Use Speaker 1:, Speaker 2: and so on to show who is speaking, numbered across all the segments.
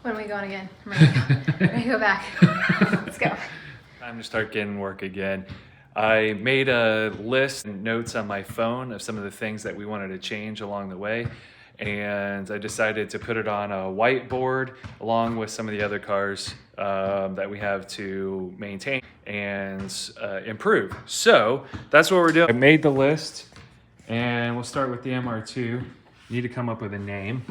Speaker 1: When are we going again? I'm ready to go back. Let's go.
Speaker 2: Time to start getting work again. I made a list and notes on my phone of some of the things that we wanted to change along the way. And I decided to put it on a whiteboard along with some of the other cars that we have to maintain and improve. So that's what we're doing. I made the list and we'll start with the MR2. Need to come up with a name.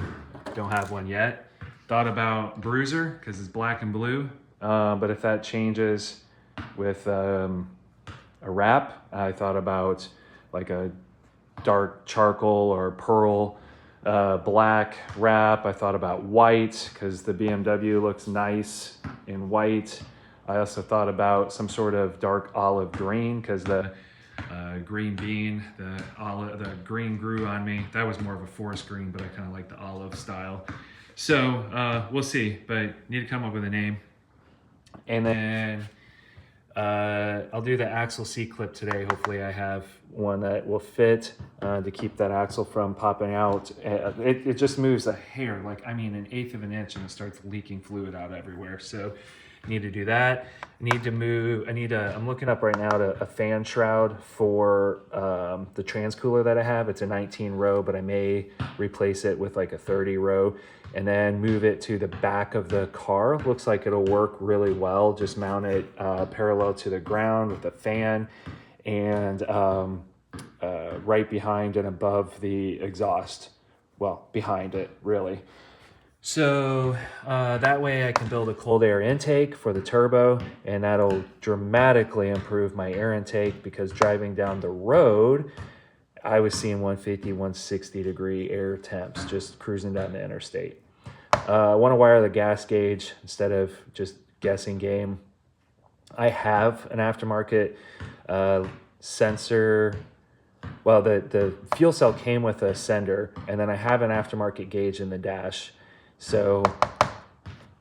Speaker 2: Don't have one yet. Thought about Bruiser because it's black and blue. But if that changes with a wrap, I thought about like a dark charcoal or pearl black wrap. I thought about white because the BMW looks nice in white. I also thought about some sort of dark olive green because the green bean, the green grew on me. That was more of a forest green, but I kind of like the olive style. So we'll see, but need to come up with a name. And then I'll do the axle C-clip today. Hopefully I have one that will fit to keep that axle from popping out. It just moves a hair, like, I mean, 1/8 of an inch, and it starts leaking fluid out everywhere. So need to do that. I'm looking up right now a fan shroud for the trans cooler that I have. It's a 19 row, but I may replace it with like a 30 row and then move it to the back of the car. Looks like it'll work really well. Just mount it parallel to the ground with a fan and right behind and above the exhaust. Well, behind it, really. So that way I can build a cold air intake for the turbo, and that'll dramatically improve my air intake because driving down the road, I was seeing 150, 160 degree air temps just cruising down the interstate. I want to wire the gas gauge instead of just guessing game. I have an aftermarket sensor. Well, the fuel cell came with a sender, and then I have an aftermarket gauge in the dash. So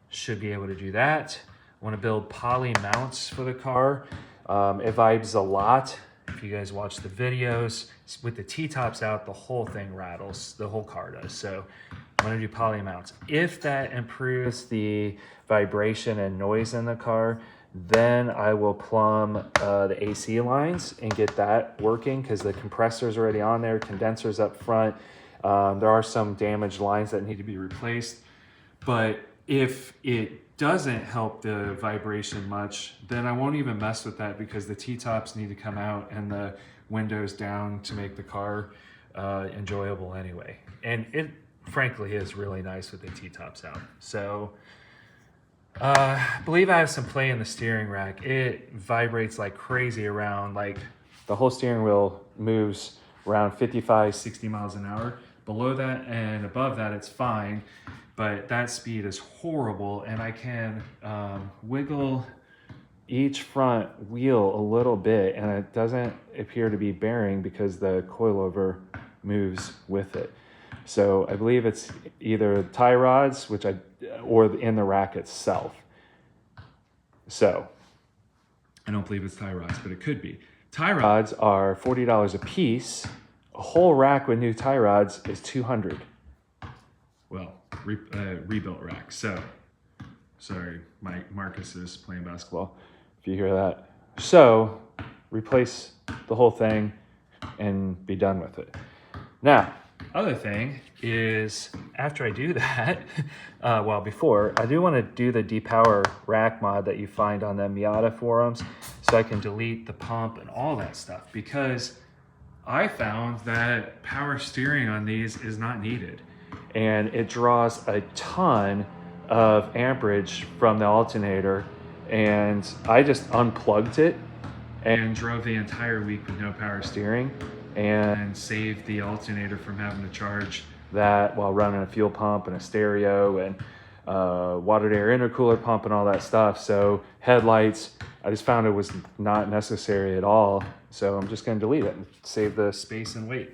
Speaker 2: should be able to do that. I want to build poly mounts for the car. It vibes a lot. If you guys watch the videos, with the T-tops out, the whole thing rattles. The whole car does. So I'm going to do poly mounts. If that improves the vibration and noise in the car, then I will plumb the AC lines and get that working because the compressor's already on there, condenser's up front. There are some damaged lines that need to be replaced. But if it doesn't help the vibration much, then I won't even mess with that because the T-tops need to come out and the windows down to make the car enjoyable anyway. And it frankly is really nice with the T-tops out. So I believe I have some play in the steering rack. It vibrates like crazy around, like the whole steering wheel moves around 55, 60 miles an hour. Below that and above that, it's fine. But that speed is horrible, and I can wiggle each front wheel a little bit, and it doesn't appear to be bearing because the coilover moves with it. So I believe it's either tie rods, or in the rack itself. So I don't believe it's tie rods, but it could be. Tie rods are $40 a piece. A whole rack with new tie rods is $200. Well, rebuilt rack. So, sorry, Marcus is playing basketball, if you hear that. So, replace the whole thing and be done with it. Now, other thing is, after I do that, before, I do want to do the depower rack mod that you find on the Miata forums so I can delete the pump and all that stuff because I found that power steering on these is not needed. And it draws a ton of amperage from the alternator. And I just unplugged it and drove the entire week with no power steering and saved the alternator from having to charge that while running a fuel pump and a stereo and watered air intercooler pump and all that stuff. So headlights, I just found it was not necessary at all. So I'm just going to delete it and save the space and weight.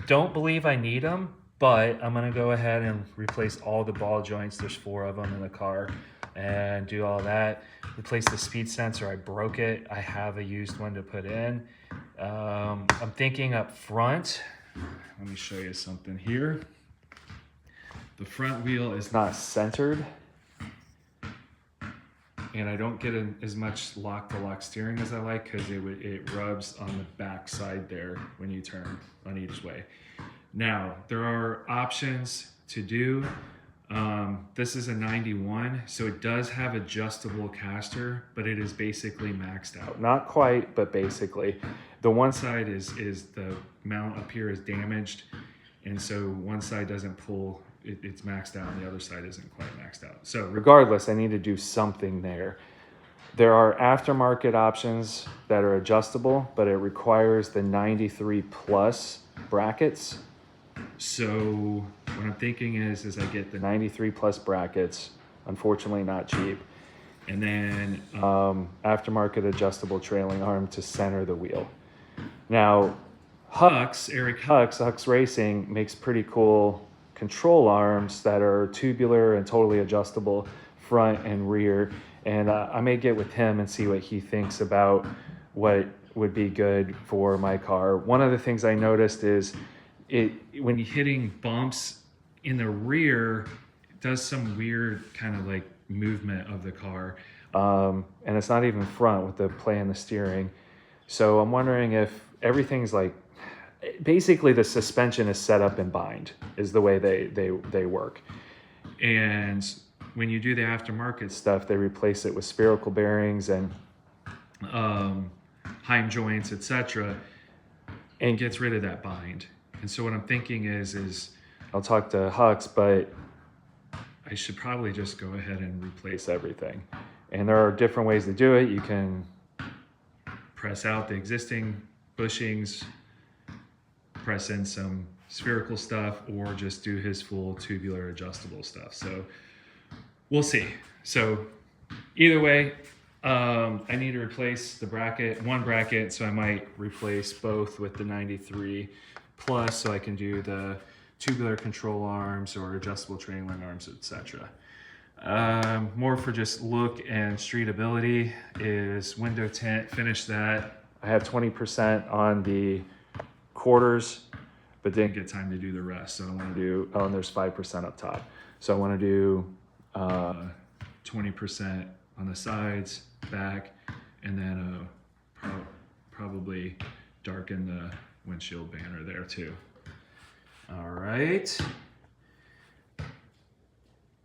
Speaker 2: Don't believe I need them, but I'm going to go ahead and replace all the ball joints. There's 4 of them in the car and do all that. Replace the speed sensor. I broke it. I have a used one to put in. I'm thinking up front. Let me show you something here. The front wheel is not centered, and I don't get as much lock-to-lock steering as I like because it rubs on the back side there when you turn on each way. Now, there are options to do. This is a 91, so it does have adjustable caster, but it is basically maxed out. Not quite, but basically. The one side is the mount up here is damaged, and so one side doesn't pull. It's maxed out, and the other side isn't quite maxed out. So regardless, I need to do something there. There are aftermarket options that are adjustable, but it requires the 93 plus brackets. So what I'm thinking is I get the 93 plus brackets, unfortunately not cheap, and then aftermarket adjustable trailing arm to center the wheel. Now, Eric Hux Racing makes pretty cool control arms that are tubular and totally adjustable front and rear, and I may get with him and see what he thinks about what would be good for my car. One of the things I noticed is when you're hitting bumps in the rear, it does some weird kind of like movement of the car, and it's not even front with the play in the steering. So I'm wondering if everything's like, basically the suspension is set up in bind is the way they work. And when you do the aftermarket stuff, they replace it with spherical bearings and Heim joints, etc., and gets rid of that bind. And so what I'm thinking is I'll talk to Hux, but I should probably just go ahead and replace everything. And there are different ways to do it. You can press out the existing bushings, press in some spherical stuff, or just do his full tubular adjustable stuff. So we'll see. So either way, I need to replace one bracket, so I might replace both with the 93 plus, so I can do the tubular control arms or adjustable trailing arms, etc. More for just look and streetability is window tint, finish that. I have 20% on the quarters, but didn't get time to do the rest. So I want to do, and there's 5% up top. So I want to do 20% on the sides, back, and then probably darken the windshield banner there too. All right.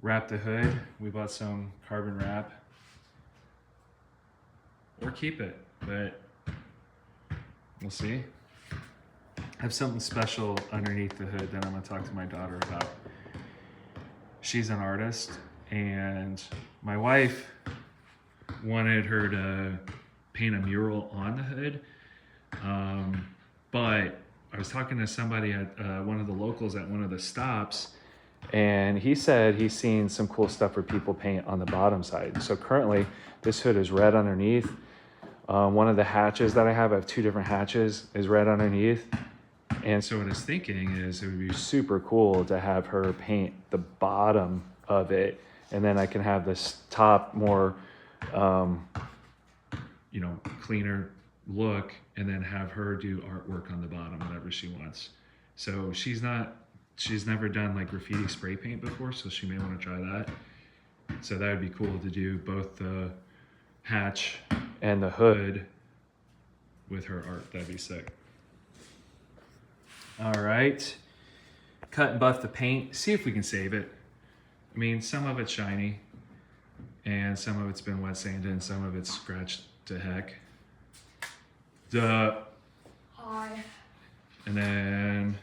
Speaker 2: Wrap the hood. We bought some carbon wrap. Or keep it, but we'll see. I have something special underneath the hood that I'm gonna talk to my daughter about. She's an artist, and my wife wanted her to paint a mural on the hood. But I was talking to somebody at one of the locals at one of the stops, and he said he's seen some cool stuff where people paint on the bottom side. So currently this hood is red underneath. One of the hatches that I have 2 different hatches, is red underneath. And so what I was thinking is it would be super cool to have her paint the bottom of it, and then I can have this top more, cleaner look, and then have her do artwork on the bottom, whatever she wants. So she's never done like graffiti spray paint before, so she may want to try that. So that would be cool to do both the hatch and the hood with her art. That'd be sick. All right, cut and buff the paint, see if we can save it. I mean, some of it's shiny, and some of it's been wet sanded, and some of it's scratched to heck.
Speaker 1: Hi.
Speaker 2: And then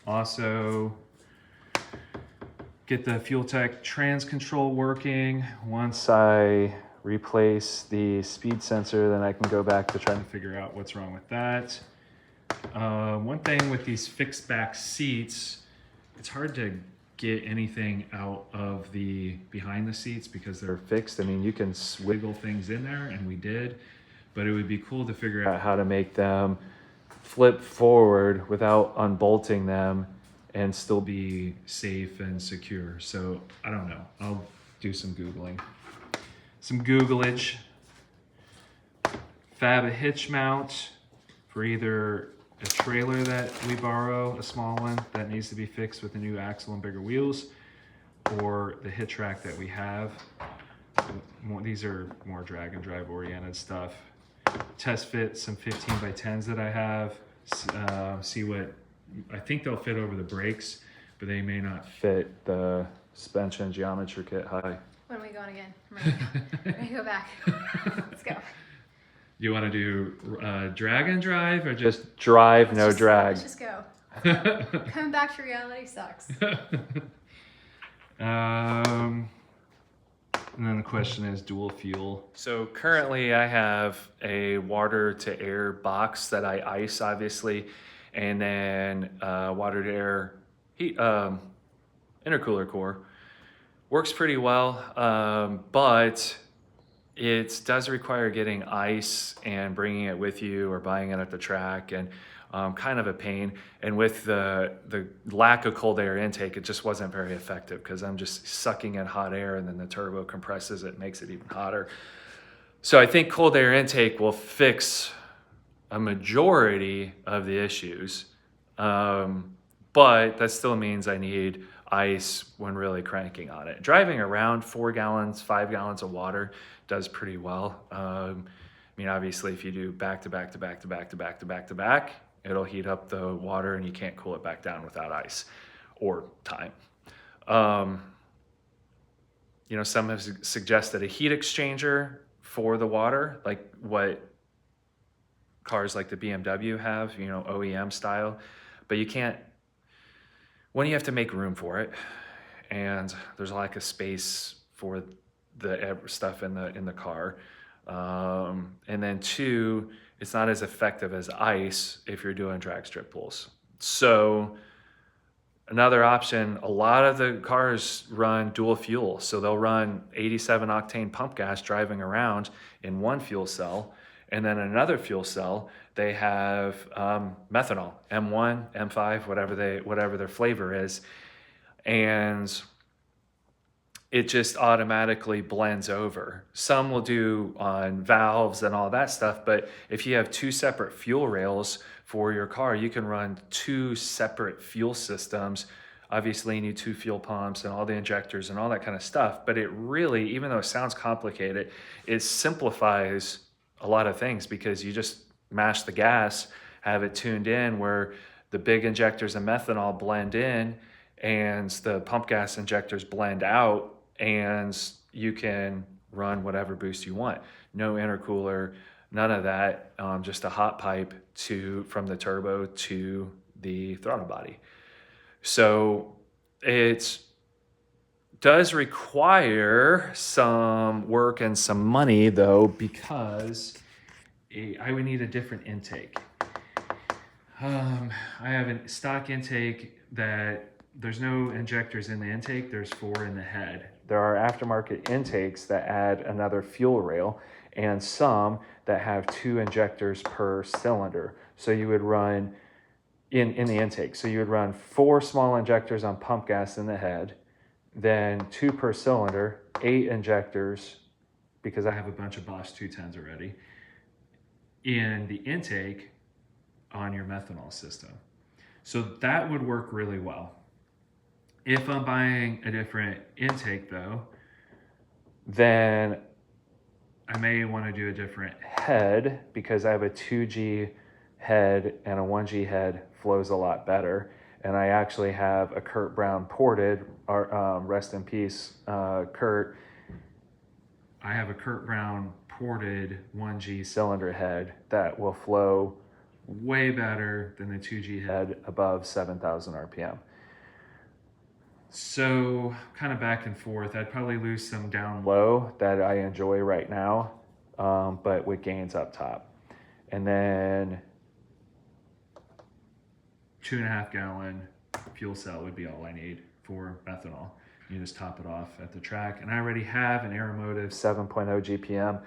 Speaker 2: also get the Fuel Tech trans control working. Once I replace the speed sensor, then I can go back to trying to figure out what's wrong with that. One thing with these fixed back seats, it's hard to get anything out of the behind the seats because they're fixed. I mean, you can wiggle things in there, and we did, but it would be cool to figure out how to make them flip forward without unbolting them and still be safe and secure. So I don't know, I'll do some Googling. Some Googlage. Fab a hitch mount for either a trailer that we borrow, a small one that needs to be fixed with a new axle and bigger wheels, or the hit track that we have. These are more drag and drive oriented stuff. Test fit some 15 by 10s that I have. See what, I think they'll fit over the brakes, but they may not fit the suspension geometry kit high.
Speaker 1: When are we going again? I'm ready to go back. Let's go.
Speaker 2: You want to do drag and drive or just drive, no drag?
Speaker 1: Let's just go. Coming back to reality sucks.
Speaker 2: And then the question is dual fuel. So currently I have a water to air box that I ice, obviously, and then water to air heat intercooler core. Works pretty well, but it does require getting ice and bringing it with you or buying it at the track, and kind of a pain. And with the lack of cold air intake, it just wasn't very effective because I'm just sucking in hot air and then the turbo compresses it, makes it even hotter. So I think cold air intake will fix a majority of the issues, but that still means I need ice when really cranking on it. Driving around 4 gallons, 5 gallons of water does pretty well. I mean, obviously if you do back to back to back to back to back to back to back, it'll heat up the water and you can't cool it back down without ice or time. You know, some have suggested a heat exchanger for the water, like what cars like the BMW have, you know, OEM style, but you can't, one, you have to make room for it, and there's a lack of space for the stuff in the car. And then 2, it's not as effective as ice if you're doing drag strip pulls. So another option, a lot of the cars run dual fuel. So they'll run 87 octane pump gas driving around in one fuel cell. And then another fuel cell, they have methanol, M1, M5, whatever their flavor is. And it just automatically blends over. Some will do on valves and all that stuff, but if you have 2 separate fuel rails for your car, you can run 2 separate fuel systems. Obviously you need 2 fuel pumps and all the injectors and all that kind of stuff, but it really, even though it sounds complicated, it simplifies a lot of things because you just mash the gas, have it tuned in where the big injectors of methanol blend in and the pump gas injectors blend out, and you can run whatever boost you want. No intercooler, none of that, just a hot pipe from the turbo to the throttle body. So it does require some work and some money though, because I would need a different intake. I have a stock intake that there's no injectors in the intake, there's 4 in the head. There are aftermarket intakes that add another fuel rail and some that have 2 injectors per cylinder. So you would run in the intake. So you would run 4 small injectors on pump gas in the head, then 2 per cylinder, 8 injectors, because I have a bunch of Bosch 210s already, in the intake on your methanol system. So that would work really well. If I'm buying a different intake though, then I may want to do a different head because I have a 2G head and a 1G head flows a lot better. And I actually have a Kurt Brown ported, rest in peace, Kurt. I have a Kurt Brown ported 1G cylinder head that will flow way better than the 2G head above 7,000 RPM. So kind of back and forth. I'd probably lose some down low that I enjoy right now, but with gains up top. And then 2.5 gallon fuel cell would be all I need for methanol. You just top it off at the track. And I already have an Aeromotive 7.0 GPM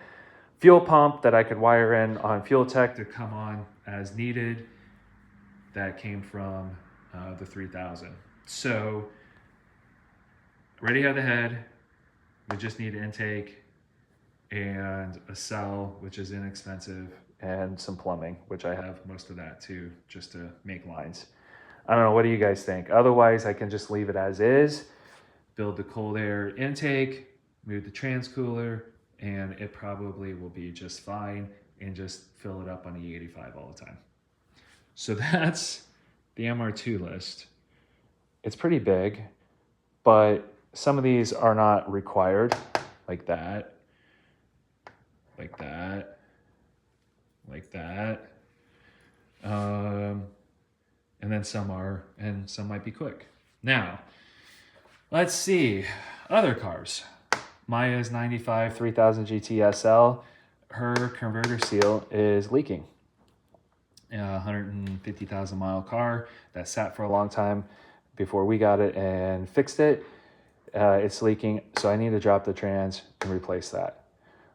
Speaker 2: fuel pump that I could wire in on Fuel Tech to come on as needed. That came from the 3000. So already have the head, we just need intake and a cell, which is inexpensive, and some plumbing, which I have most of that too, just to make lines. I don't know, what do you guys think? Otherwise, I can just leave it as is, build the cold air intake, move the trans cooler, and it probably will be just fine, and just fill it up on E85 all the time. So that's the MR2 list. It's pretty big, but some of these are not required, like that, like that, like that. And then some are, and some might be quick. Now, let's see, other cars. Maya's 95 3000 GT SL, her converter seal is leaking. 150,000 mile car that sat for a long time before we got it and fixed it. It's leaking, so I need to drop the trans and replace that.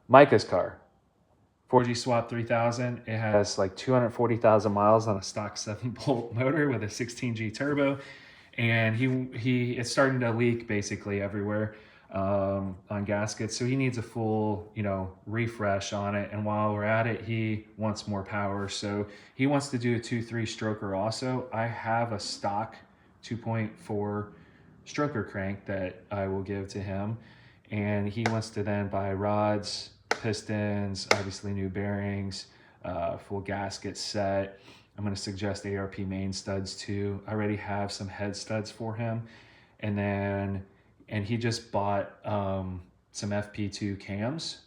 Speaker 2: Micah's car, 4G Swap 3000. It has like 240,000 miles on a stock 7-bolt motor with a 16G turbo, and it's starting to leak basically everywhere on gaskets. So he needs a full, refresh on it. And while we're at it, he wants more power. So he wants to do a 2.3 stroker also. I have a stock 2.4 stroker crank that I will give to him. And he wants to then buy rods, pistons, obviously new bearings, full gasket set. I'm going to suggest ARP main studs too. I already have some head studs for him. And he just bought some FP2 cams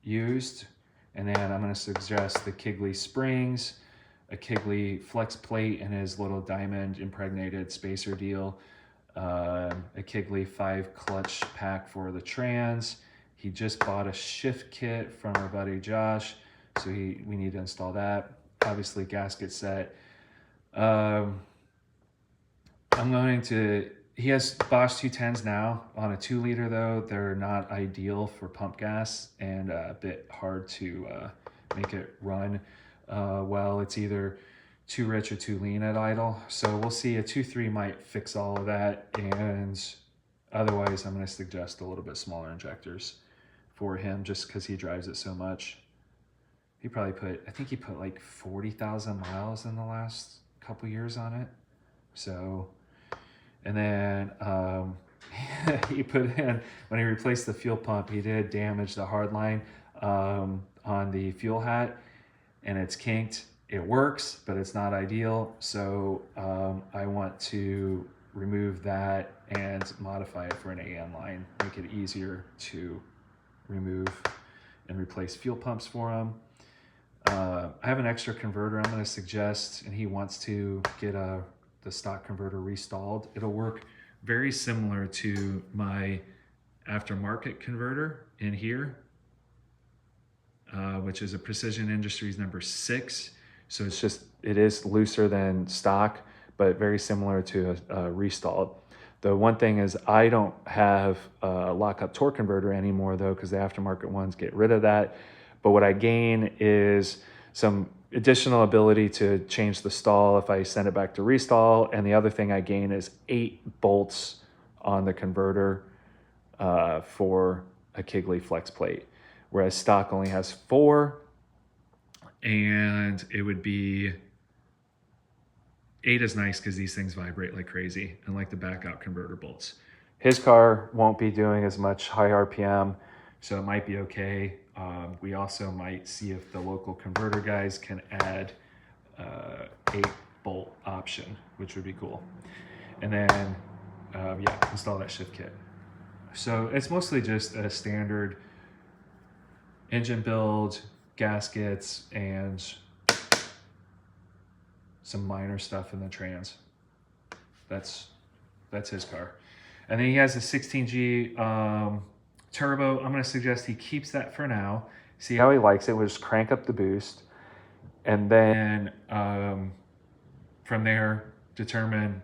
Speaker 2: used. And then I'm going to suggest the Kigley springs, a Kigley flex plate and his little diamond impregnated spacer deal, a Kigley 5 clutch pack for the trans. He just bought a shift kit from our buddy Josh, so we need to install that. Obviously gasket set. He has Bosch 210s now on a 2-liter though. They're not ideal for pump gas and a bit hard to make it run well. It's either too rich or too lean at idle. So we'll see. A 2.3 might fix all of that, and otherwise I'm going to suggest a little bit smaller injectors for him just because he drives it so much. I think he put like 40,000 miles in the last couple years on it. So, and then he put in, when he replaced the fuel pump, he did damage the hard line on the fuel hat, and it's kinked. It works, but it's not ideal. So I want to remove that and modify it for an AN line, make it easier to remove and replace fuel pumps for him. I have an extra converter I'm going to suggest, and he wants to get the stock converter restalled. It'll work very similar to my aftermarket converter in here, which is a Precision Industries number 6. So it is looser than stock, but very similar to a restalled. The one thing is I don't have a lockup torque converter anymore though, because the aftermarket ones get rid of that. But what I gain is some additional ability to change the stall if I send it back to restall. And the other thing I gain is 8 bolts on the converter for a Kigley flex plate, whereas stock only has 4, and it would be 8 is nice because these things vibrate like crazy, and like the back out converter bolts. His car won't be doing as much high RPM, so it might be okay. We also might see if the local converter guys can add 8-bolt option, which would be cool. And then, install that shift kit. So it's mostly just a standard engine build, gaskets, and some minor stuff in the trans. That's his car. And then he has a 16G turbo. I'm going to suggest he keeps that for now. See how he likes it. We'll just crank up the boost. And then from there, determine,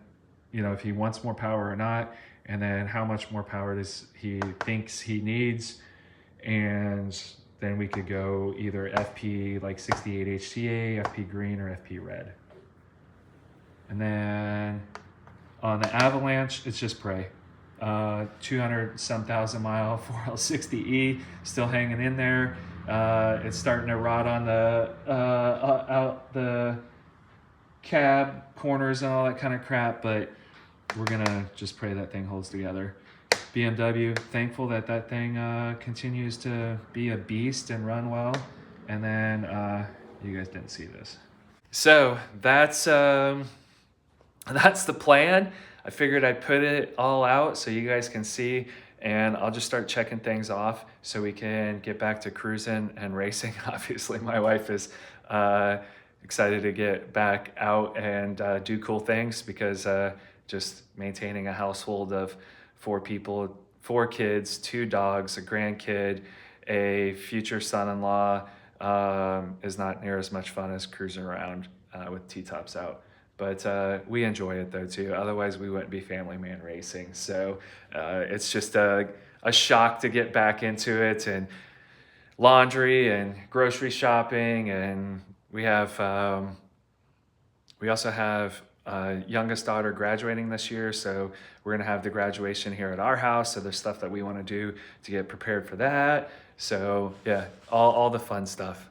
Speaker 2: if he wants more power or not. And then how much more power does he thinks he needs. And then we could go either FP like 68 HTA, FP green, or FP red. And then on the Avalanche, it's just Pray. 200 some thousand mile 4L60E still hanging in there. It's starting to rot on the out the cab corners and all that kind of crap, but we're gonna just pray that thing holds together. BMW, thankful that that thing continues to be a beast and run well. And then you guys didn't see this. So that's the plan. I figured I'd put it all out so you guys can see, and I'll just start checking things off so we can get back to cruising and racing. Obviously, my wife is excited to get back out and do cool things, because just maintaining a household of 4 people, 4 kids, 2 dogs, a grandkid, a future son-in-law is not near as much fun as cruising around with T-tops out. But we enjoy it though too. Otherwise we wouldn't be Family Man Racing. So it's just a shock to get back into it, and laundry and grocery shopping. And we also have youngest daughter graduating this year, so we're gonna have the graduation here at our house. So there's stuff that we want to do to get prepared for that. So yeah, all the fun stuff.